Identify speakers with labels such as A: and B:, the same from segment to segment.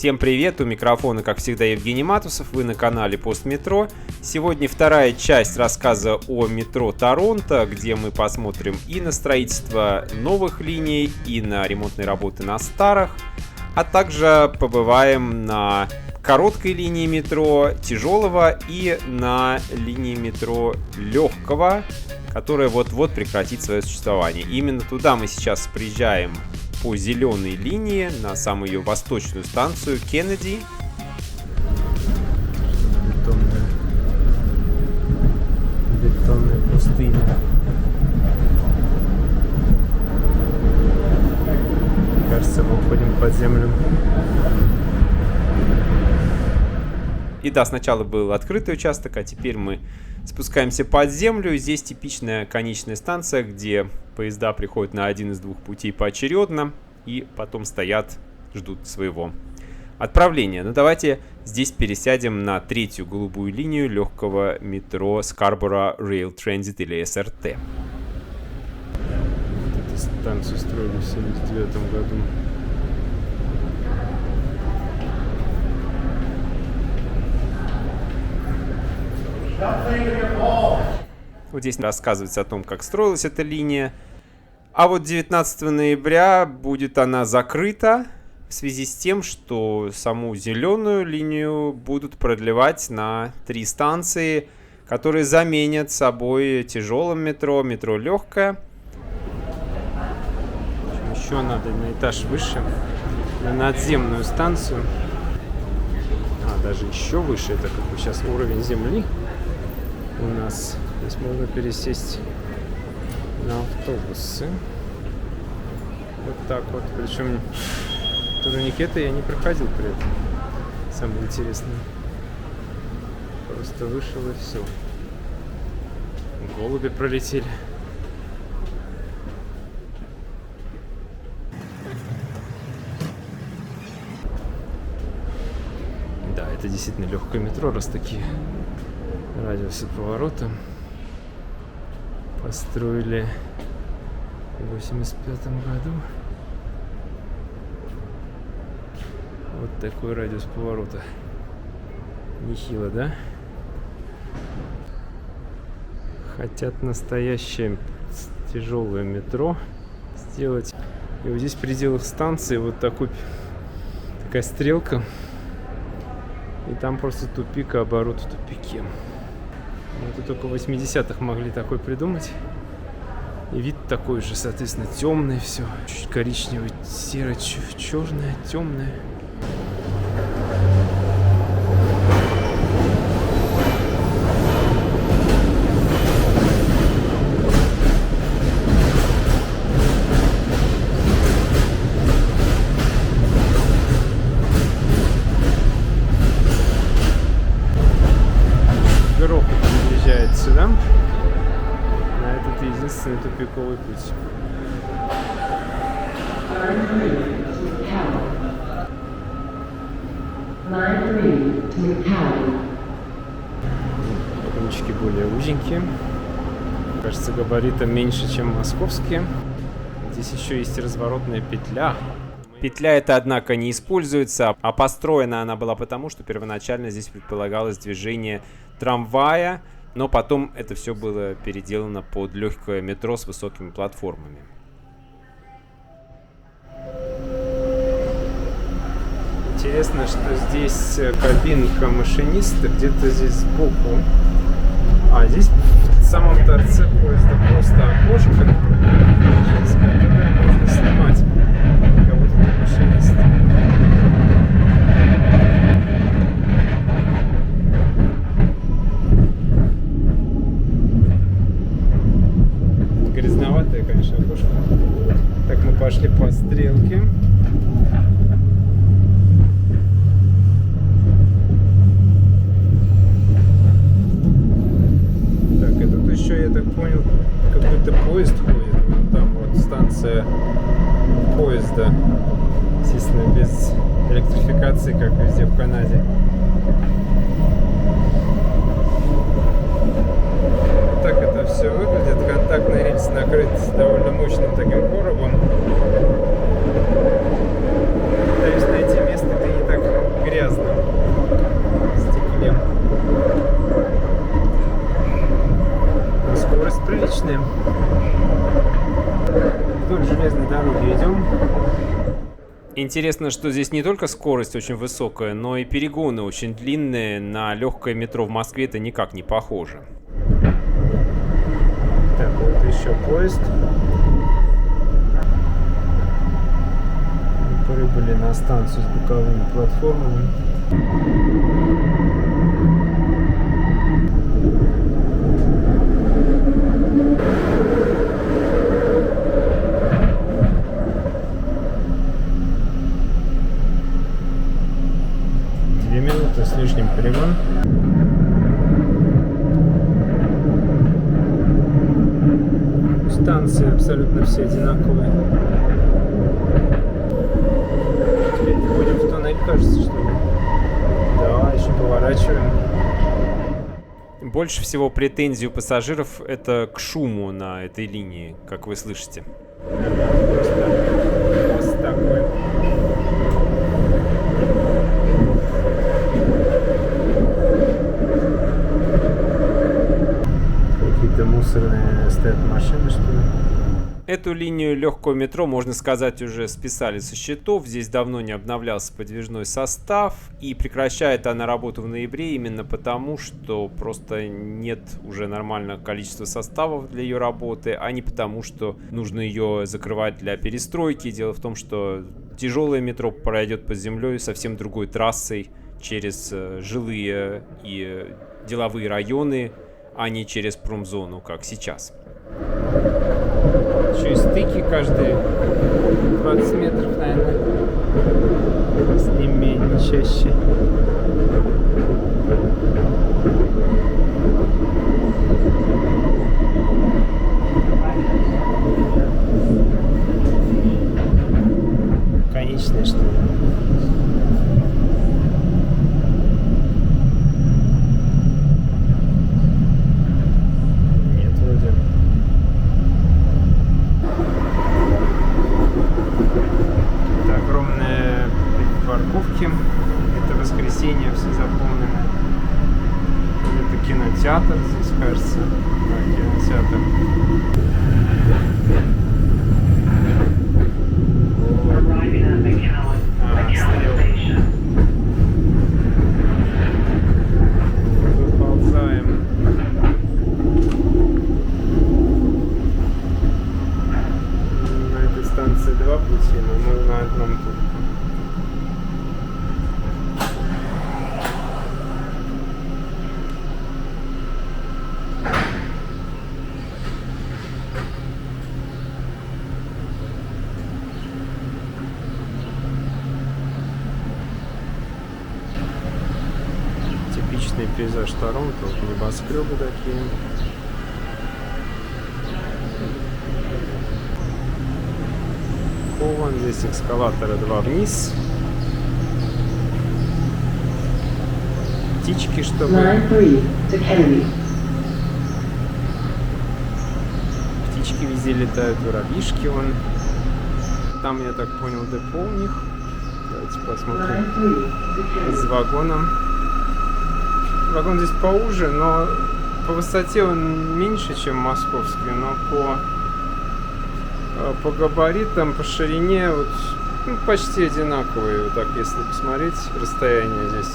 A: Всем привет, у микрофона, как всегда, Евгений Матусов, вы на канале Постметро. Сегодня вторая часть рассказа о метро Торонто, где мы посмотрим и на строительство новых линий, и на ремонтные работы на старых, а также побываем на короткой линии метро тяжелого и на линии метро легкого, которая вот-вот прекратит свое существование. Именно туда мы сейчас приезжаем по зеленой линии на самую ее восточную станцию Кеннеди. Бетонная пустыня. Кажется, мы уходим под землю. И да, сначала был открытый участок, а теперь мы спускаемся под землю. Здесь типичная конечная станция, где поезда приходят на один из двух путей поочередно и потом стоят, ждут своего отправления. Но давайте здесь пересядем на третью голубую линию легкого метро Scarborough Rail Transit или СРТ. Эту станцию строили в 1979 году. Вот здесь рассказывается о том, как строилась эта линия. А вот 19 ноября будет она закрыта в связи с тем, что саму зеленую линию будут продлевать на 3 станции, которые заменят собой тяжелым метро, метро легкое. Еще надо на этаж выше, на надземную станцию. Даже еще выше, это как бы сейчас уровень земли у нас. Здесь можно пересесть на автобусы. Вот так вот. Причем турникеты я не проходил при этом. Самое интересное. Просто вышел и все. Голуби пролетели. Да, это действительно легкое метро, раз такие радиусы поворота построили в 1985 году. Вот такой радиус поворота. Нехило, да? Хотят настоящее тяжелое метро сделать. И вот здесь в пределах станции вот такая стрелка. И там просто тупик, а оборот в тупике. Это только в 80-х могли такой придумать. И вид такой же, соответственно, темный все. Чуть коричневый, серый, черное, темное. Сюда. На этот единственный тупиковый путь. Вагончики более узенькие. Кажется, габаритом меньше, чем московские. Здесь еще есть разворотная петля. Петля эта, однако, не используется, а построена она была потому, что первоначально здесь предполагалось движение трамвая, но потом это все было переделано под легкое метро с высокими платформами. Интересно, что здесь кабинка машиниста где-то здесь сбоку. А здесь в самом торце поезда просто окошко, которое можно снимать. Как будто это машинист. Грязноватое, конечно, окошко. Так, мы пошли по стрелке. Так, и тут еще, я так понял, какой-то поезд ходит. Вон там вот станция поезда. Естественно, без электрификации, как везде в Канаде. Так это все выглядит. Контактный рельс накрыт довольно мощным таким коробом. Пытаюсь найти место, где не так Интересно, что здесь не только скорость очень высокая, но и перегоны очень длинные. На легкое метро в Москве это никак не похоже.
B: Так, вот еще поезд. Прибыли на станцию с боковыми платформами. С лишним перегон. Станции абсолютно все одинаковые. Теперь входим в туннель, кажется, что ли? Да, еще поворачиваем.
A: Больше всего претензий у пассажиров это к шуму на этой линии, как вы слышите.
B: Просто такой. Какие-то мусорные стоят машины, что ли?
A: Эту линию легкого метро, можно сказать, уже списали со счетов. Здесь давно не обновлялся подвижной состав. И прекращает она работу в ноябре именно потому, что просто нет уже нормального количества составов для ее работы, а не потому, что нужно ее закрывать для перестройки. Дело в том, что тяжелое метро пройдет под землей совсем другой трассой через жилые и деловые районы, а не через промзону, как сейчас.
B: Еще и стыки каждые 20 метров, наверное. С ним не чаще. Конечная, что ли? Это воскресенье, все заполнено. Это кинотеатр здесь, кажется. Да, кинотеатр. Стрелка. Выползаем. На этой станции два пути, но мы на одном пути. Типичный пейзаж Торонто, вот небоскребы такие. Вон здесь эскалаторы два вниз. Птички, чтобы... Птички везде летают, воробьишки вон. Там, я так понял, депо у них. Давайте посмотрим. С вагоном. Вагон здесь поуже, но по высоте он меньше, чем московский, но по габаритам, по ширине вот, почти одинаковые. Вот так, если посмотреть расстояние здесь.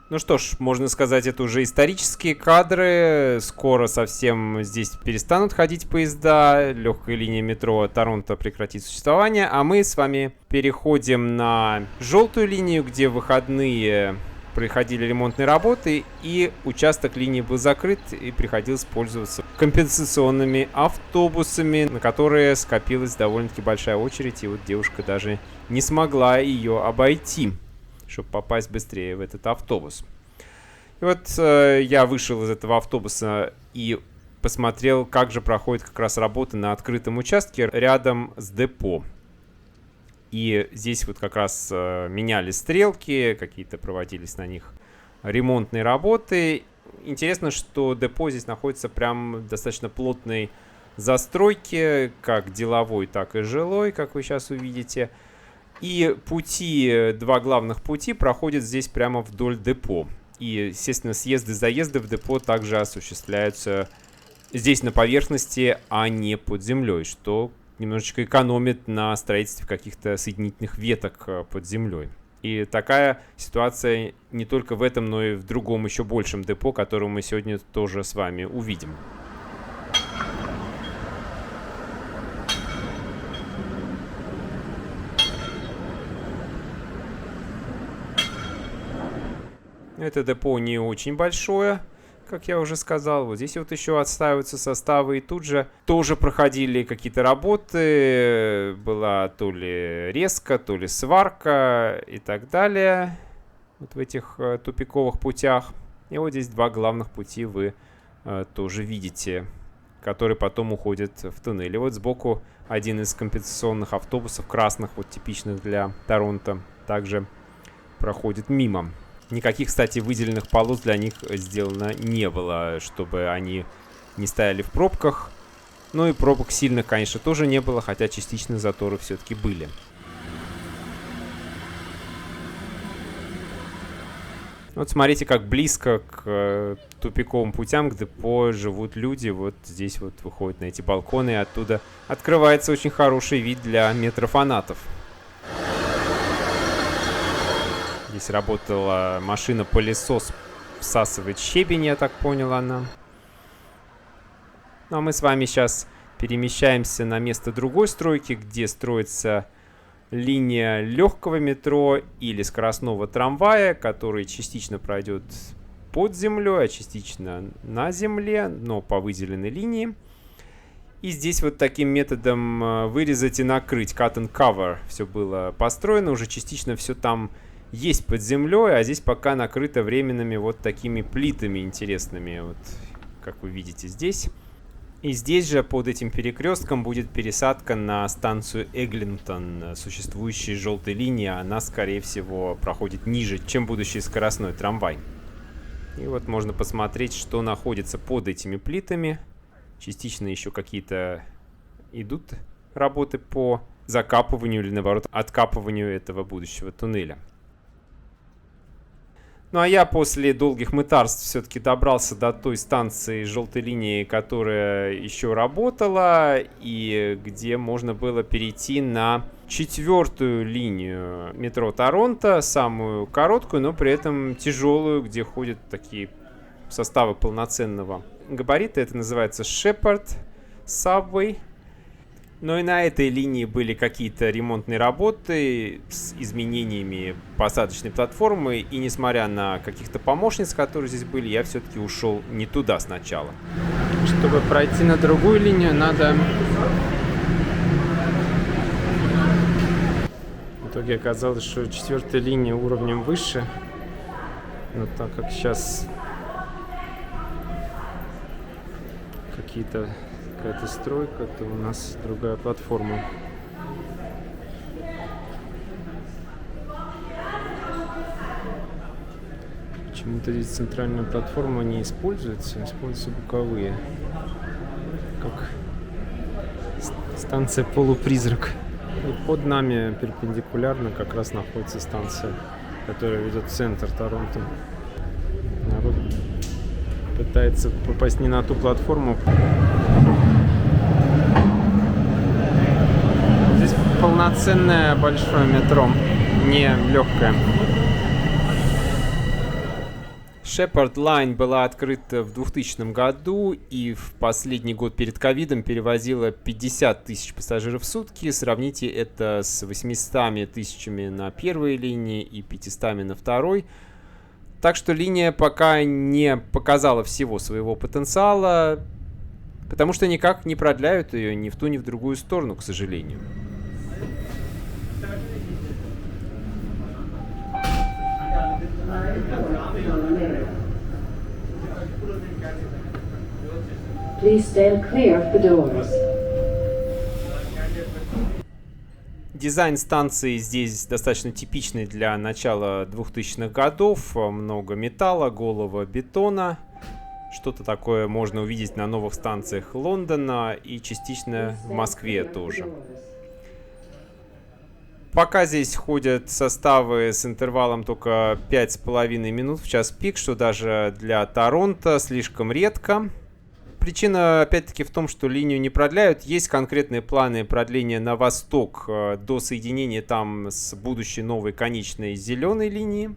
A: Ну что ж, можно сказать, это уже исторические кадры. Скоро совсем здесь перестанут ходить поезда. Легкая линия метро Торонто прекратит существование. А мы с вами переходим на желтую линию, где в выходные проходили ремонтные работы, и участок линии был закрыт, и приходилось пользоваться компенсационными автобусами, на которые скопилась довольно-таки большая очередь, и вот девушка даже не смогла ее обойти, чтобы попасть быстрее в этот автобус. И вот я вышел из этого автобуса и посмотрел, как же проходит как раз работа на открытом участке рядом с депо. И здесь вот как раз меняли стрелки, какие-то проводились на них ремонтные работы. Интересно, что депо здесь находится прям в достаточно плотной застройке, как деловой, так и жилой, как вы сейчас увидите. И пути, два главных пути проходят здесь прямо вдоль депо. И, естественно, съезды-заезды в депо также осуществляются здесь на поверхности, а не под землей, что немножечко экономит на строительстве каких-то соединительных веток под землей. И такая ситуация не только в этом, но и в другом еще большем депо, которое мы сегодня тоже с вами увидим. Это депо не очень большое, как я уже сказал. Вот здесь вот еще отстаиваются составы. И тут же тоже проходили какие-то работы. Была то ли резка, то ли сварка и так далее. Вот в этих тупиковых путях. И вот здесь два главных пути вы тоже видите, которые потом уходят в туннель. И вот сбоку один из компенсационных автобусов, красных, вот типичных для Торонто, также проходит мимо. Никаких, кстати, выделенных полос для них сделано не было, чтобы они не стояли в пробках. Ну и пробок сильных, конечно, тоже не было, хотя частично заторы все-таки были. Вот смотрите, как близко к тупиковым путям, к депо живут люди. Вот здесь вот выходят на эти балконы, и оттуда открывается очень хороший вид для метрофанатов. Здесь работала машина-пылесос, всасывает щебень, я так понял, она. Ну а мы с вами сейчас перемещаемся на место другой стройки, где строится линия легкого метро или скоростного трамвая, который частично пройдет под землей, а частично на земле, но по выделенной линии. И здесь вот таким методом вырезать и накрыть, cut and cover, все было построено, уже частично все там есть под землей, а здесь пока накрыто временными вот такими плитами интересными, вот как вы видите здесь. И здесь же под этим перекрестком будет пересадка на станцию Эглинтон, существующей желтой линии. Она, скорее всего, проходит ниже, чем будущий скоростной трамвай. И вот можно посмотреть, что находится под этими плитами. Частично еще какие-то идут работы по закапыванию или, наоборот, откапыванию этого будущего туннеля. Ну а я после долгих мытарств все-таки добрался до той станции желтой линии, которая еще работала, и где можно было перейти на 4-ю линию метро Торонто, самую короткую, но при этом тяжелую, где ходят такие составы полноценного габарита. Это называется Sheppard Subway. Но и на этой линии были какие-то ремонтные работы с изменениями посадочной платформы. И несмотря на каких-то помощниц, которые здесь были, я все-таки ушел не туда сначала.
B: Чтобы пройти на другую линию, надо... В итоге оказалось, что 4-я линия уровнем выше. Но так как сейчас какая-то стройка, то у нас другая платформа. Почему-то здесь центральная платформа не используется, используются боковые. Как станция полупризрак. И под нами перпендикулярно как раз находится станция, которая ведет в центр Торонто. Народ пытается попасть не на ту платформу. Здесь полноценное большое метро, не легкое.
A: Sheppard Line была открыта в 2000 году и в последний год перед ковидом перевозила 50 тысяч пассажиров в сутки. Сравните это с 800 тысячами на первой линии и 500 на второй. Так что линия пока не показала всего своего потенциала, потому что никак не продляют ее ни в ту, ни в другую сторону, к сожалению.
C: Please stand clear of the doors.
A: Дизайн станции здесь достаточно типичный для начала 2000-х годов. Много металла, голого бетона. Что-то такое можно увидеть на новых станциях Лондона и частично в Москве тоже. Пока здесь ходят составы с интервалом только 5,5 минут в час пик, что даже для Торонто слишком редко. причина, опять-таки, в том, что линию не продляют. Есть конкретные планы продления на восток до соединения там с будущей новой конечной зеленой линии.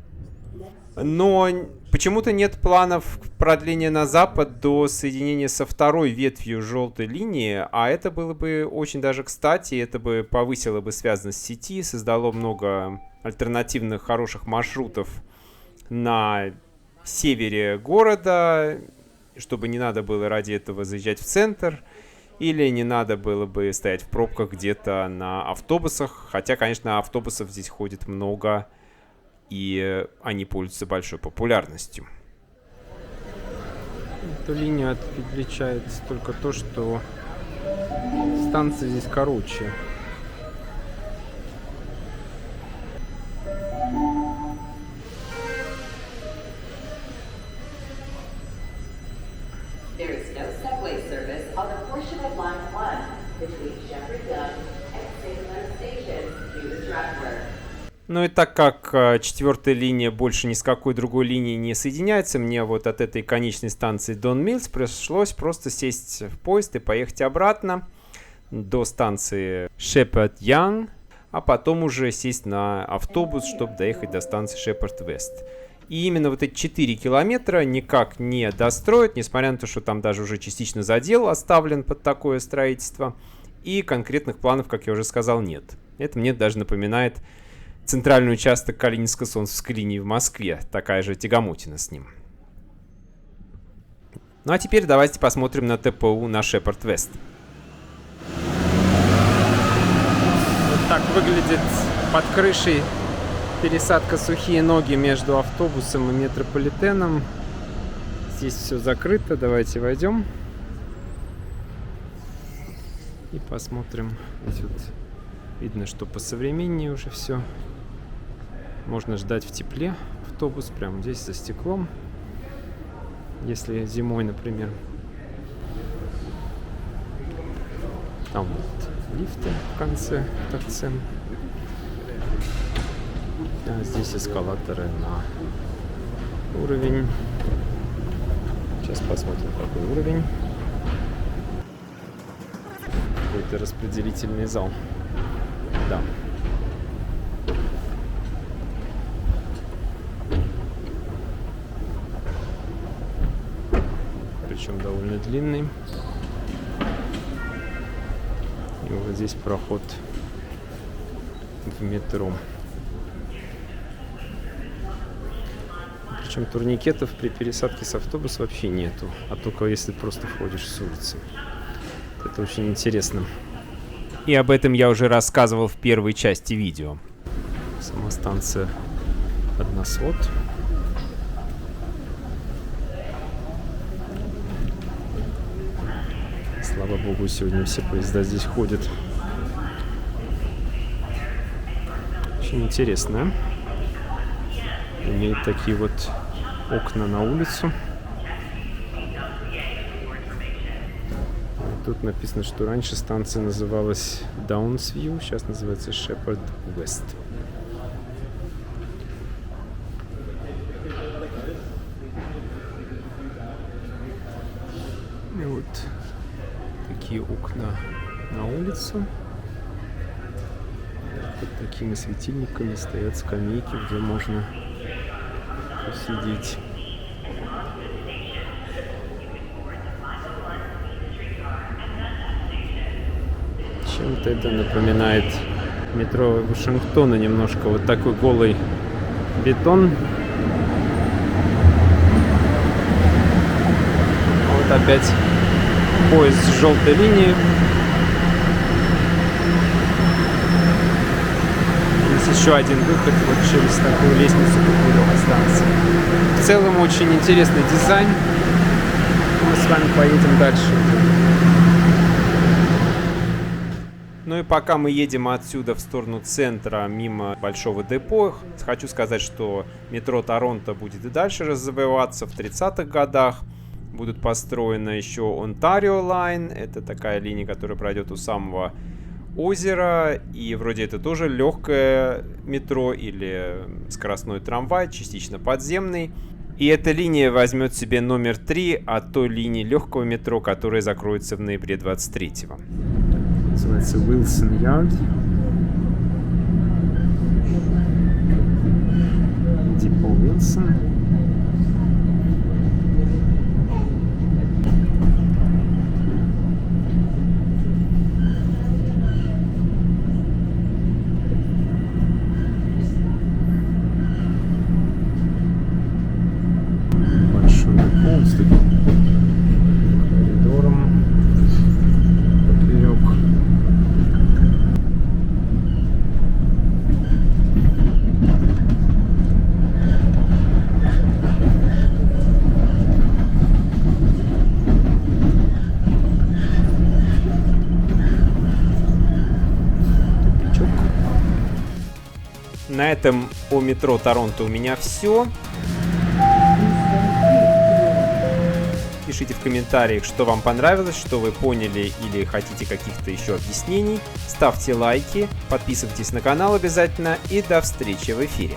A: Но почему-то нет планов продления на запад до соединения со второй ветвью желтой линии, а это было бы очень даже кстати, это бы повысило бы связанность сети, создало много альтернативных хороших маршрутов на севере города, чтобы не надо было ради этого заезжать в центр, или не надо было бы стоять в пробках где-то на автобусах, хотя, конечно, автобусов здесь ходит много, и они пользуются большой популярностью.
B: Эту линию отличает только то, что станция здесь короче.
D: There is no subway service on the portion of Line 1 between Shepherd Gun and Salem stations due to track work.
A: Ну и так как четвертая линия больше ни с какой другой линией не соединяется, мне вот от этой конечной станции Дон Миллс пришлось просто сесть в поезд и поехать обратно до станции Шепард Янг, а потом уже сесть на автобус, чтобы доехать до станции Шепард Вест. И именно вот эти 4 километра никак не достроят, несмотря на то, что там даже уже частично задел оставлен под такое строительство. И конкретных планов, как я уже сказал, нет. Это мне даже напоминает центральный участок Калининско-Солнцевской линии в Москве. Такая же тягомотина с ним. Ну а теперь давайте посмотрим на ТПУ на Шепард Вест.
B: Вот так выглядит под крышей пересадка «Сухие ноги» между автобусом и метрополитеном. Здесь все закрыто. Давайте войдем и посмотрим. Здесь вот видно, что посовременнее уже все. Можно ждать в тепле автобус прямо здесь за стеклом. Если зимой, например. Там вот лифты в конце торца. А здесь эскалаторы на уровень. Сейчас посмотрим, какой уровень. Какой-то распределительный зал. Да. Причем довольно длинный. И вот здесь проход в метро. Причем турникетов при пересадке с автобуса вообще нету, а только если просто входишь с улицы. Это очень интересно.
A: И об этом я уже рассказывал в первой части видео.
B: Сама станция односвод. Слава богу, сегодня все поезда здесь ходят. Очень интересно. Имеет такие вот окна на улицу. Тут написано, что раньше станция называлась Даунсвью, сейчас называется Шепард Вест. И вот такие окна на улицу. Под такими светильниками стоят скамейки, где можно посидеть. Чем-то это напоминает метро Вашингтона немножко. Вот такой голый бетон. Вот опять поезд с желтой линии. Здесь еще один выход вот через такую лестницу по станции. В целом очень интересный дизайн. Мы с вами поедем дальше.
A: Ну и пока мы едем отсюда в сторону центра, мимо большого депо, хочу сказать, что метро Торонто будет и дальше развиваться. В 30-х годах будут построены еще Ontario Line. Это такая линия, которая пройдет у самого озера. И вроде это тоже легкое метро или скоростной трамвай, частично подземный. И эта линия возьмет себе номер 3 от той линии легкого метро, которая закроется в ноябре 23-го.
B: Называется Wilson Yard. Депо Уилсон. Большой депо с таким коридором поперек.
A: На этом о метро Торонто у меня все. Пишите в комментариях, что вам понравилось, что вы поняли или хотите каких-то еще объяснений. Ставьте лайки, подписывайтесь на канал обязательно и до встречи в эфире.